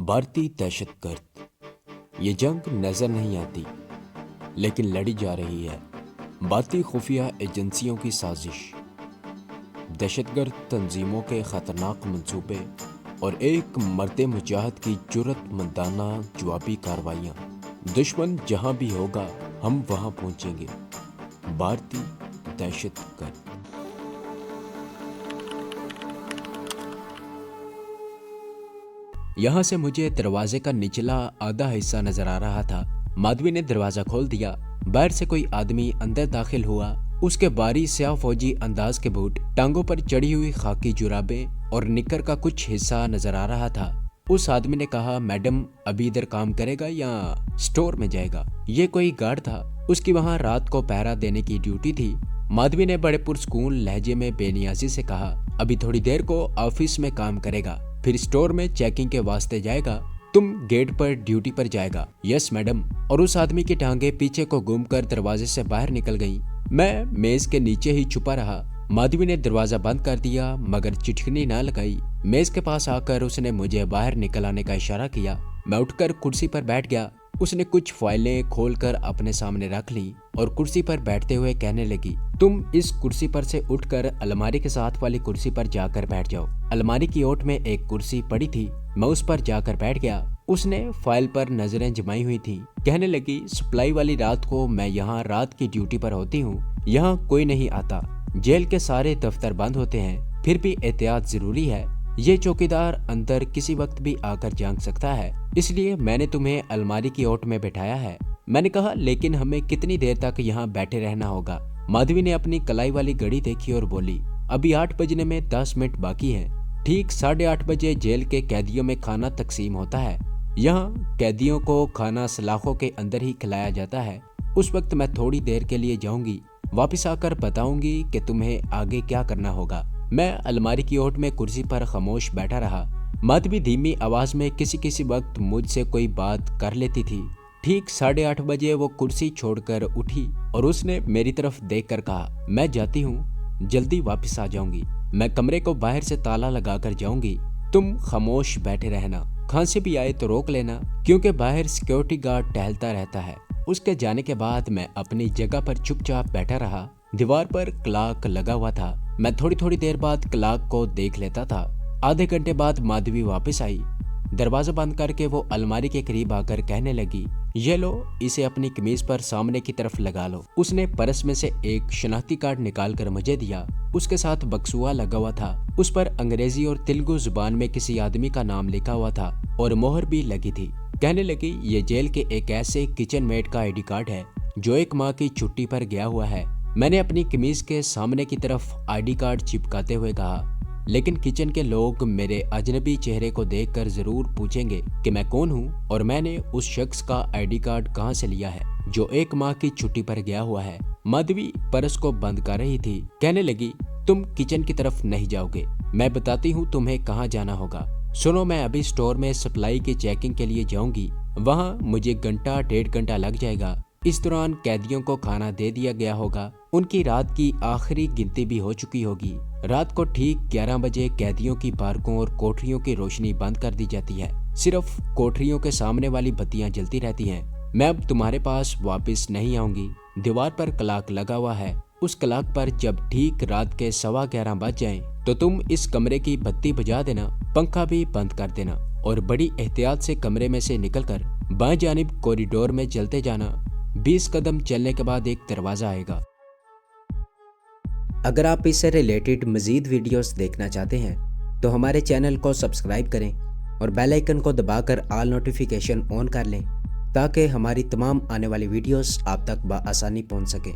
भारतीय दहशतगर्द ये जंग नजर नहीं आती लेकिन लड़ी जा रही है। भारतीय खुफिया एजेंसियों की साजिश, दहशतगर्द तंजीमों के खतरनाक मंसूबे और एक मर्द मुजाहिद की जुर्रतमंदाना जवाबी कार्रवाइयाँ। दुश्मन जहाँ भी होगा हम वहाँ पहुँचेंगे। भारतीय दहशतगर्द। यहाँ से मुझे दरवाजे का निचला आधा हिस्सा नजर आ रहा था। माधवी ने दरवाजा खोल दिया। बाहर से कोई आदमी अंदर दाखिल हुआ। उसके बारी स्याह फौजी अंदाज के बूट, टांगों पर चढ़ी हुई खाकी जुराबें और निकर का कुछ हिस्सा नजर आ रहा था। उस आदमी ने कहा, मैडम अभी इधर काम करेगा या स्टोर में जाएगा? ये कोई गार्ड था। उसकी वहाँ रात को पहरा देने की ड्यूटी थी। माधवी ने बड़े पुरस्कून लहजे में बेनियाजी से कहा, अभी थोड़ी देर को ऑफिस में काम करेगा, फिर स्टोर में चेकिंग के वास्ते जाएगा, तुम गेट पर ड्यूटी पर जाएगा। Yes madam. और उस आदमी की टांगे पीछे को घूमकर दरवाजे से बाहर निकल गईं। मैं मेज के नीचे ही छुपा रहा। माधवी ने दरवाजा बंद कर दिया मगर चिटकनी ना लगाई। मेज के पास आकर उसने मुझे बाहर निकल आने का इशारा किया। मैं उठकर कुर्सी पर बैठ गया। उसने कुछ फाइलें खोलकर अपने सामने रख ली और कुर्सी पर बैठते हुए कहने लगी, तुम इस कुर्सी पर से उठकर अलमारी के साथ वाली कुर्सी पर जाकर बैठ जाओ। अलमारी की ओट में एक कुर्सी पड़ी थी। मैं उस पर जाकर बैठ गया। उसने फाइल पर नजरें जमाई हुई थी। कहने लगी, सप्लाई वाली रात को मैं यहाँ रात की ड्यूटी पर होती हूँ। यहाँ कोई नहीं आता। जेल के सारे दफ्तर बंद होते हैं, फिर भी एहतियात जरूरी है। ये चौकीदार अंदर किसी वक्त भी आकर झांक सकता है, इसलिए मैंने तुम्हें अलमारी की ओट में बैठाया है। मैंने कहा, लेकिन हमें कितनी देर तक यहाँ बैठे रहना होगा? माधवी ने अपनी कलाई वाली घड़ी देखी और बोली, अभी 8 बजने में 10 मिनट बाकी हैं। ठीक 8:30 बजे जेल के कैदियों में खाना तकसीम होता है। यहाँ कैदियों को खाना सलाखों के अंदर ही खिलाया जाता है। उस वक्त मैं थोड़ी देर के लिए जाऊंगी, वापिस आकर बताऊंगी कि तुम्हें आगे क्या करना होगा। मैं अलमारी की ओट में कुर्सी पर खामोश बैठा रहा। माधवी धीमी आवाज में किसी वक्त मुझसे कोई बात कर लेती थी। ठीक 8:30 बजे वो कुर्सी छोड़कर उठी और उसने मेरी तरफ देखकर कहा, मैं जाती हूँ, जल्दी वापस आ जाऊंगी। मैं कमरे को बाहर से ताला लगाकर जाऊंगी, तुम खामोश बैठे रहना। खांसी भी आए तो रोक लेना, क्योंकि बाहर सिक्योरिटी गार्ड टहलता रहता है। उसके जाने के बाद मैं अपनी जगह पर चुपचाप बैठा रहा। दीवार पर क्लॉक लगा हुआ था। मैं थोड़ी देर बाद क्लॉक को देख लेता था। आधे घंटे बाद माधवी वापस आई। दरवाजा बंद करके वो अलमारी के करीब आकर कहने लगी, ये लो, इसे अपनी कमीज पर सामने की तरफ लगा लो। उसने पर्स में से एक शनाख्ती कार्ड निकाल कर मुझे दिया। उसके साथ बक्सुआ लगा हुआ था। उस पर अंग्रेजी और तेलुगु जुबान में किसी आदमी का नाम लिखा हुआ था और मोहर भी लगी थी। कहने लगी, ये जेल के एक ऐसे किचन मेट का ID कार्ड है जो 1 माह की छुट्टी पर गया हुआ है। मैंने अपनी कमीज के सामने की तरफ ID कार्ड चिपकाते हुए कहा, लेकिन किचन के लोग मेरे अजनबी चेहरे को देखकर जरूर पूछेंगे कि मैं कौन हूँ और मैंने उस शख्स का ID कार्ड कहाँ से लिया है जो 1 माह की छुट्टी पर गया हुआ है। माधवी पर्स को बंद कर रही थी। कहने लगी, तुम किचन की तरफ नहीं जाओगे, मैं बताती हूँ तुम्हें कहाँ जाना होगा। सुनो, मैं अभी स्टोर में सप्लाई की चेकिंग के लिए जाऊंगी। वहाँ मुझे 1-1.5 घंटा लग जाएगा। इस दौरान कैदियों को खाना दे दिया गया होगा। उनकी रात की आखिरी गिनती भी हो चुकी होगी। रात को ठीक 11 बजे कैदियों की बारकों और कोठरियों की रोशनी बंद कर दी जाती है। सिर्फ कोठरियों के सामने वाली बत्तियां जलती रहती हैं। मैं अब तुम्हारे पास वापस नहीं आऊंगी। दीवार पर क्लॉक लगा हुआ है। उस क्लॉक पर जब ठीक रात के 11:15 बज जाएं, तो तुम इस कमरे की बत्ती बुझा देना, पंखा भी बंद कर देना और बड़ी एहतियात से कमरे में से निकलकर बाएं जानिब कॉरिडोर में चलते जाना। 20 कदम चलने के बाद एक दरवाजा आएगा। अगर आप इससे रिलेटेड मज़ीद वीडियोस देखना चाहते हैं तो हमारे चैनल को सब्सक्राइब करें और बेल आइकन को दबाकर ऑल नोटिफिकेशन ऑन कर लें ताकि हमारी तमाम आने वाली वीडियोस आप तक बआसानी पहुंच सके।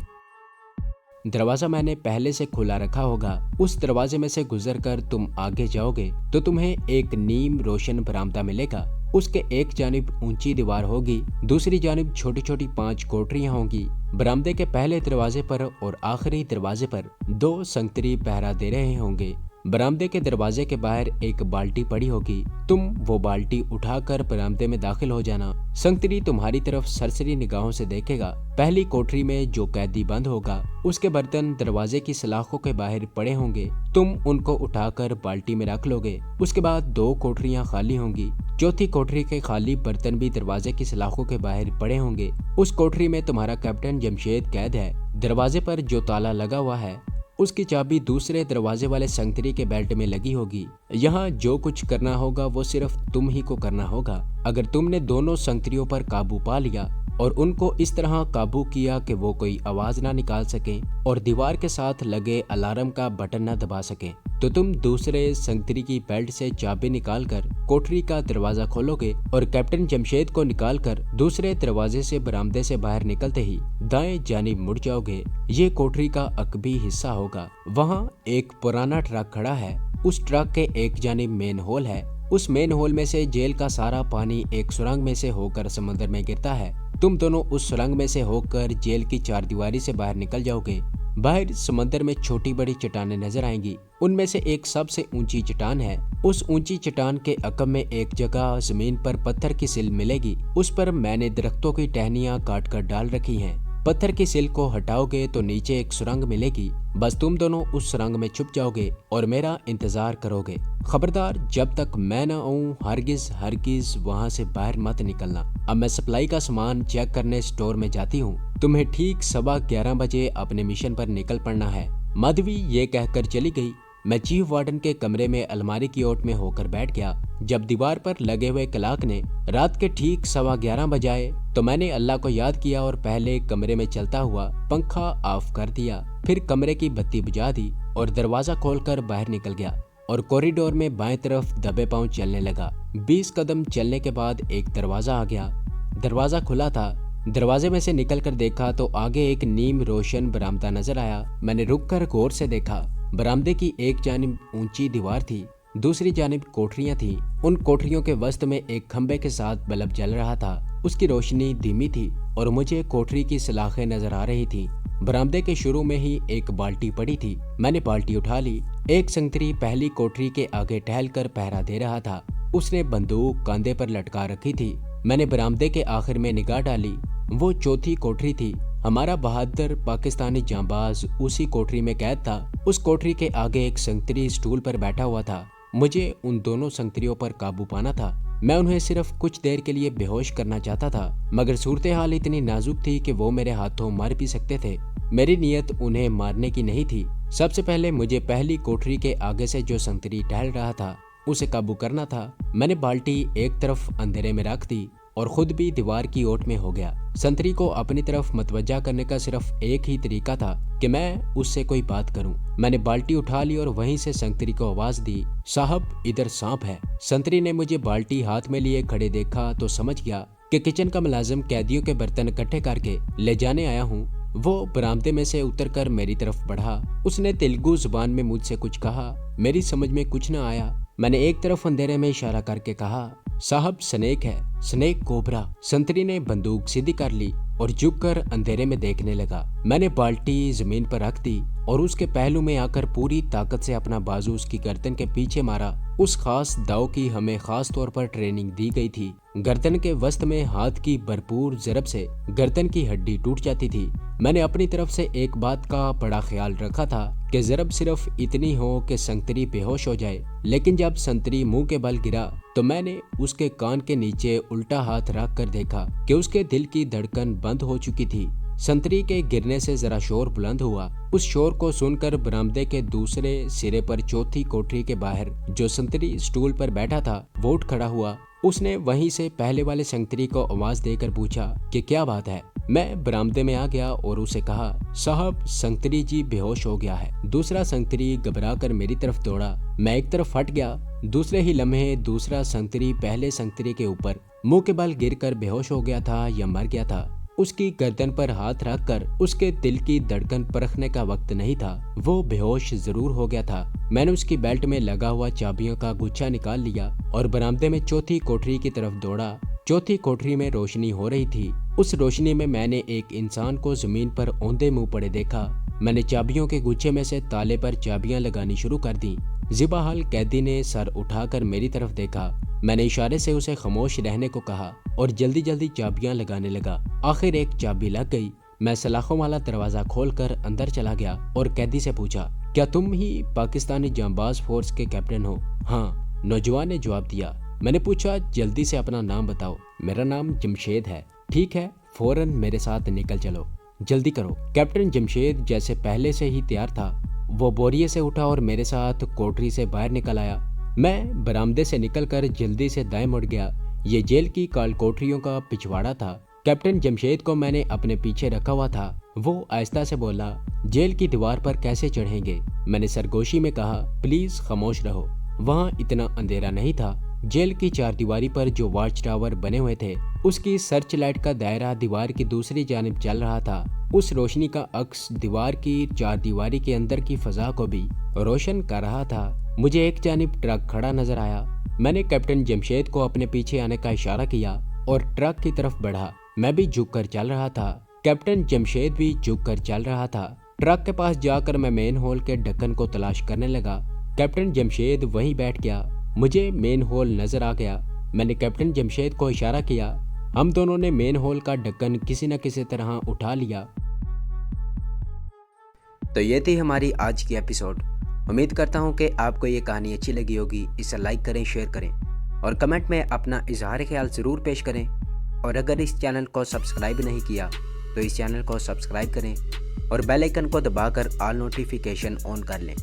दरवाजा मैंने पहले से खुला रखा होगा। उस दरवाजे में से गुजरकर तुम आगे जाओगे तो तुम्हें एक नीम रोशन बरामदा मिलेगा। उसके एक जानिब ऊंची दीवार होगी, दूसरी जानिब छोटी छोटी 5 कोठरियां होंगी। बरामदे के पहले दरवाजे पर और आखिरी दरवाजे पर 2 संगतरी पहरा दे रहे होंगे। बरामदे के दरवाजे के बाहर एक बाल्टी पड़ी होगी। तुम वो बाल्टी उठाकर बरामदे में दाखिल हो जाना। संगतरी तुम्हारी तरफ सरसरी निगाहों से देखेगा। पहली कोठरी में जो कैदी बंद होगा उसके बर्तन दरवाजे की सलाखों के बाहर पड़े होंगे। तुम उनको उठाकर बाल्टी में रख लोगे। उसके बाद 2 कोठरियां खाली होंगी। चौथी कोठरी के खाली बर्तन भी दरवाजे की सलाखों के बाहर पड़े होंगे। उस कोठरी में तुम्हारा कैप्टन जमशेद कैद है। दरवाजे पर जो ताला लगा हुआ है उसकी चाबी दूसरे दरवाजे वाले संगतरी के बेल्ट में लगी होगी। यहाँ जो कुछ करना होगा वो सिर्फ तुम ही को करना होगा। अगर तुमने दोनों संगतरियों पर काबू पा लिया और उनको इस तरह काबू किया कि वो कोई आवाज ना निकाल सके और दीवार के साथ लगे अलार्म का बटन न दबा सके, तो तुम दूसरे संगतरी की बेल्ट से चाबी निकालकर कोठरी का दरवाजा खोलोगे और कैप्टन जमशेद को निकालकर दूसरे दरवाजे से बरामदे से बाहर निकलते ही दाएं जानिब मुड़ जाओगे। ये कोठरी का अकबी हिस्सा होगा। वहाँ एक पुराना ट्रक खड़ा है। उस ट्रक के एक जानिब मेन होल है। उस मेन होल में से जेल का सारा पानी एक सुरंग में से होकर समंदर में गिरता है। तुम दोनों उस सुरंग में से होकर जेल की चारदीवारी से बाहर निकल जाओगे। बाहर समंदर में छोटी बड़ी चट्टानें नजर आएंगी। उनमें से एक सबसे ऊंची चट्टान है। उस ऊंची चट्टान के अकब में एक जगह जमीन पर पत्थर की सिल मिलेगी। उस पर मैंने दरख्तों की टहनियां काट कर डाल रखी हैं। पत्थर की सिल को हटाओगे तो नीचे एक सुरंग मिलेगी। बस तुम दोनों उस सुरंग में छुप जाओगे और मेरा इंतजार करोगे। खबरदार, जब तक मैं न आऊं हरगिज वहां से बाहर मत निकलना। अब मैं सप्लाई का सामान चेक करने स्टोर में जाती हूँ। तुम्हें ठीक 11:15 बजे अपने मिशन पर निकल पड़ना है। माधवी ये कहकर चली गई। मैं चीफ वार्डन के कमरे में अलमारी की ओट में होकर बैठ गया। जब दीवार पर लगे हुए क्लॉक ने रात के ठीक 11:15 बजाए तो मैंने अल्लाह को याद किया और पहले कमरे में चलता हुआ पंखा ऑफ कर दिया। फिर कमरे की बत्ती बुझा दी और दरवाजा खोलकर बाहर निकल गया और कॉरिडोर में बाएं तरफ दबे पांव चलने लगा। 20 कदम चलने के बाद एक दरवाजा आ गया। दरवाजा खुला था। दरवाजे में से निकलकर देखा तो आगे एक नीम रोशन बरामदा नजर आया। मैंने रुककर गौर से देखा। बरामदे की एक जानिब ऊंची दीवार थी, दूसरी जानिब कोठरियां थी। उन कोठरियों के वस्त में एक खंबे के साथ बल्ब जल रहा था। उसकी रोशनी धीमी थी और मुझे कोठरी की सलाखें नजर आ रही थी। बरामदे के शुरू में ही एक बाल्टी पड़ी थी। मैंने बाल्टी उठा ली। एक संगतरी पहली कोठरी के आगे टहलकर पहरा दे रहा था। उसने बंदूक कंधे पर लटका रखी थी। मैंने बरामदे के आखिर में निगाह डाली। वो चौथी कोठरी थी। हमारा बहादुर पाकिस्तानी जांबाज उसी कोठरी में कैद था। उस कोठरी के आगे एक संगतरी स्टूल पर बैठा हुआ था। मुझे उन दोनों संगतरियों पर काबू पाना था। मैं उन्हें सिर्फ कुछ देर के लिए बेहोश करना चाहता था, मगर सूरत हाल इतनी नाजुक थी कि वो मेरे हाथों मार भी सकते थे। मेरी नीयत उन्हें मारने की नहीं थी। सबसे पहले मुझे पहली कोठरी के आगे से जो संगतरी टहल रहा था उसे काबू करना था। मैंने बाल्टी एक तरफ अंधेरे में रख दी और खुद भी दीवार की ओट में हो गया। संतरी को अपनी तरफ मतवज्जा करने का सिर्फ एक ही तरीका था कि मैं उससे कोई बात करूं। मैंने बाल्टी उठा ली और वहीं से संतरी को आवाज दी, साहब इधर सांप है। संतरी ने मुझे बाल्टी हाथ में लिए खड़े देखा तो समझ गया कि किचन का मुलाजिम कैदियों के बर्तन इकट्ठे करके ले जाने आया हूँ। वो बरामदे में से उतरकर मेरी तरफ बढ़ा। उसने तेलुगु जुबान में मुझसे कुछ कहा। मेरी समझ में कुछ न आया। मैंने एक तरफ अंधेरे में इशारा करके कहा, साहब स्नेक है, स्नेक कोबरा। संतरी ने बंदूक सीधी कर ली और झुककर अंधेरे में देखने लगा। मैंने बाल्टी जमीन पर रख दी और उसके पहलू में आकर पूरी ताकत से अपना बाजू उसकी गर्दन के पीछे मारा। उस खास दाव की हमें खास तौर पर ट्रेनिंग दी गई थी। गर्दन के वस्त में हाथ की भरपूर जरब से गर्दन की हड्डी टूट जाती थी। मैंने अपनी तरफ से एक बात का बड़ा ख्याल रखा था कि जरब सिर्फ इतनी हो कि संतरी बेहोश हो जाए, लेकिन जब संतरी मुंह के बल गिरा तो मैंने उसके कान के नीचे उल्टा हाथ रख कर देखा कि उसके दिल की धड़कन बंद हो चुकी थी। संतरी के गिरने से जरा शोर बुलंद हुआ। उस शोर को सुनकर बरामदे के दूसरे सिरे पर चौथी कोठरी के बाहर जो संतरी स्टूल पर बैठा था वो उठ खड़ा हुआ। उसने वहीं से पहले वाले संतरी को आवाज देकर पूछा कि क्या बात है। मैं बरामदे में आ गया और उसे कहा, साहब संतरी जी बेहोश हो गया है। दूसरा संतरी घबरा कर मेरी तरफ दौड़ा। मैं एक तरफ हट गया। दूसरे ही लम्हे दूसरा संतरी पहले संतरी के ऊपर मुंह के बल गिरकर बेहोश हो गया था या मर गया था। उसकी गर्दन पर हाथ रखकर उसके दिल की धड़कन परखने का वक्त नहीं था। वो बेहोश जरूर हो गया था। मैंने उसकी बेल्ट में लगा हुआ चाबियों का गुच्छा निकाल लिया और बरामदे में चौथी कोठरी की तरफ दौड़ा। चौथी कोठरी में रोशनी हो रही थी। उस रोशनी में मैंने एक इंसान को जमीन पर औंधे मुंह पड़े देखा। मैंने चाबियों के गुच्छे में से ताले पर चाबियां लगानी शुरू कर दी। जिबाहल कैदी ने सर उठाकर मेरी तरफ देखा। मैंने इशारे से उसे खामोश रहने को कहा और जल्दी जल्दी चाबियां लगाने लगा। आखिर एक चाबी लग गई। मैं सलाखों वाला दरवाजा खोलकर अंदर चला गया और कैदी से पूछा, क्या तुम ही पाकिस्तानी जांबाज फोर्स के कैप्टन हो? हाँ, नौजवान ने जवाब दिया। मैंने पूछा, जल्दी से अपना नाम बताओ। मेरा नाम जमशेद है। ठीक है, फौरन मेरे साथ निकल चलो, जल्दी करो। कैप्टन जमशेद जैसे पहले से ही तैयार था, वो बोरिये से उठा और मेरे साथ कोठरी से बाहर निकल आया। मैं बरामदे से निकलकर जल्दी से दाएं मुड़ गया। ये जेल की काल कोठरियों का पिछवाड़ा था। कैप्टन जमशेद को मैंने अपने पीछे रखा हुआ था। वो आहिस्ता से बोला, जेल की दीवार पर कैसे चढ़ेंगे? मैंने सरगोशी में कहा, प्लीज खामोश रहो। वहाँ इतना अंधेरा नहीं था। जेल की चारदीवारी पर जो वॉच टावर बने हुए थे, उसकी सर्च लाइट का दायरा दीवार की दूसरी जानिब चल रहा था। उस रोशनी का अक्स दीवार की चारदीवारी के अंदर की फजा को भी रोशन कर रहा था। मुझे एक जानिब ट्रक खड़ा नजर आया। मैंने कैप्टन जमशेद को अपने पीछे आने का इशारा किया और ट्रक की तरफ बढ़ा। मैं भी झुककर चल रहा था। कैप्टन जमशेद भी झुककर चल रहा था। ट्रक के पास जाकर मैं मेन होल के ढक्कन को तलाश करने लगा। कैप्टन जमशेद वहीं बैठ गया। मुझे मेन होल नजर आ गया। मैंने कैप्टन जमशेद को इशारा किया। हम दोनों ने मेन होल का ढक्कन किसी न किसी तरह उठा लिया। तो ये थी हमारी आज की एपिसोड। उम्मीद करता हूँ कि आपको ये कहानी अच्छी लगी होगी। इसे लाइक करें, शेयर करें और कमेंट में अपना इजहार ख्याल ज़रूर पेश करें। और अगर इस चैनल को सब्सक्राइब नहीं किया तो इस चैनल को सब्सक्राइब करें और बेल आइकन को दबाकर ऑल नोटिफिकेशन ऑन कर लें